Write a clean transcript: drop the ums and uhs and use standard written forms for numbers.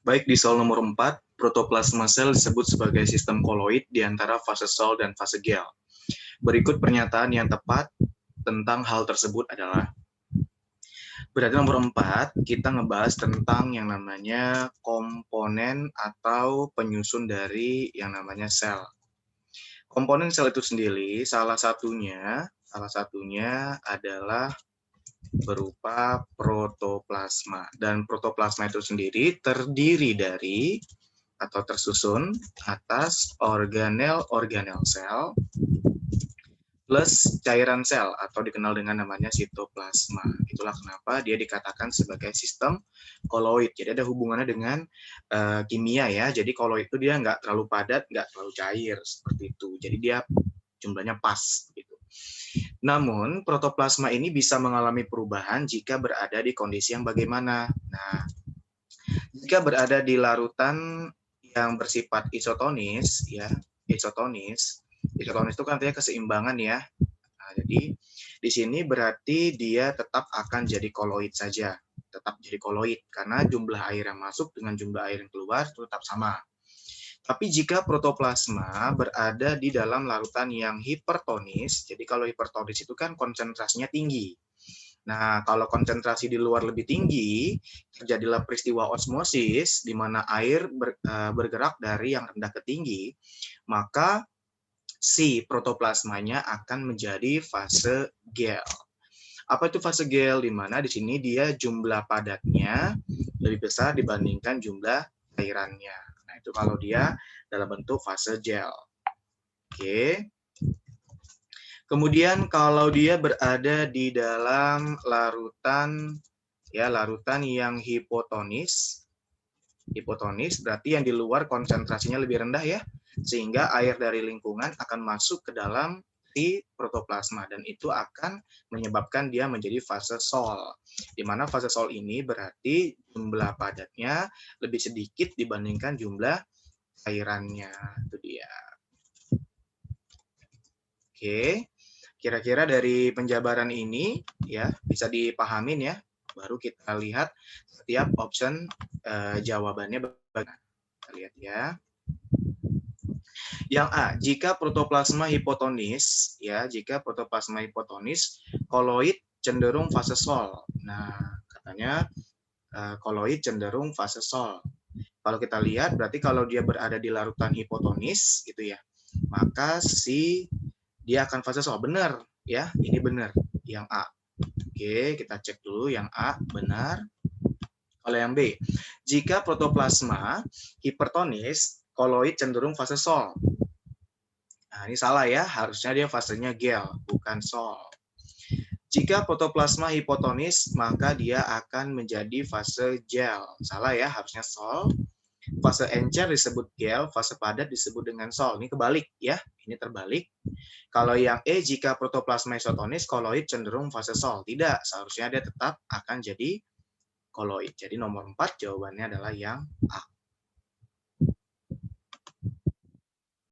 Baik di soal nomor 4, protoplasma sel disebut sebagai sistem koloid di antara fase sol dan fase gel. Berikut pernyataan yang tepat tentang hal tersebut adalah, berarti nomor 4, kita ngebahas tentang yang namanya komponen atau penyusun dari yang namanya sel. Komponen sel itu sendiri, salah satunya adalah berupa protoplasma. Dan protoplasma itu sendiri terdiri dari atau tersusun atas organel-organel sel plus cairan sel atau dikenal dengan namanya sitoplasma. Itulah kenapa dia dikatakan sebagai sistem koloid. Jadi ada hubungannya dengan kimia ya. Jadi koloid itu dia nggak terlalu padat, nggak terlalu cair seperti itu. Jadi dia jumlahnya pas gitu. Namun protoplasma ini bisa mengalami perubahan jika berada di kondisi yang bagaimana. Nah, jika berada di larutan yang bersifat isotonis, ya, isotonis itu kan artinya keseimbangan ya. Nah, jadi di sini berarti dia tetap akan jadi koloid saja, tetap jadi koloid karena jumlah air yang masuk dengan jumlah air yang keluar itu tetap sama. Tapi jika protoplasma berada di dalam larutan yang hipertonis, jadi kalau hipertonis itu kan konsentrasinya tinggi. Nah, kalau konsentrasi di luar lebih tinggi, terjadilah peristiwa osmosis, di mana air bergerak dari yang rendah ke tinggi, maka si protoplasmanya akan menjadi fase gel. Apa itu fase gel? Di mana di sini dia jumlah padatnya lebih besar dibandingkan jumlah cairannya. Nah, itu kalau dia dalam bentuk fase gel. Oke. Kemudian kalau dia berada di dalam larutan yang hipotonis berarti yang di luar konsentrasinya lebih rendah ya, sehingga air dari lingkungan akan masuk ke dalam si protoplasma dan itu akan menyebabkan dia menjadi fase sol. Di mana fase sol ini berarti jumlah padatnya lebih sedikit dibandingkan jumlah cairannya. Itu dia. Oke. Kira-kira dari penjabaran ini ya bisa dipahamin ya. Baru kita lihat setiap option jawabannya bagaimana. Kita lihat ya. Yang A, jika protoplasma hipotonis koloid cenderung fase sol. Nah, katanya koloid cenderung fase sol. Kalau kita lihat berarti kalau dia berada di larutan hipotonis gitu ya, maka dia akan fase sol. Benar ya, ini benar yang A. Oke, kita cek dulu yang A benar. Kalau yang B, jika protoplasma hipertonis, koloid cenderung fase sol. Nah, ini salah ya, harusnya dia fasenya gel, bukan sol. Jika protoplasma hipotonis, maka dia akan menjadi fase gel. Salah ya, harusnya sol. Fase encer disebut gel, fase padat disebut dengan sol. Ini kebalik ya, ini terbalik. Kalau yang E, jika protoplasma isotonis, koloid cenderung fase sol. Tidak, seharusnya dia tetap akan jadi koloid. Jadi nomor 4 jawabannya adalah yang A.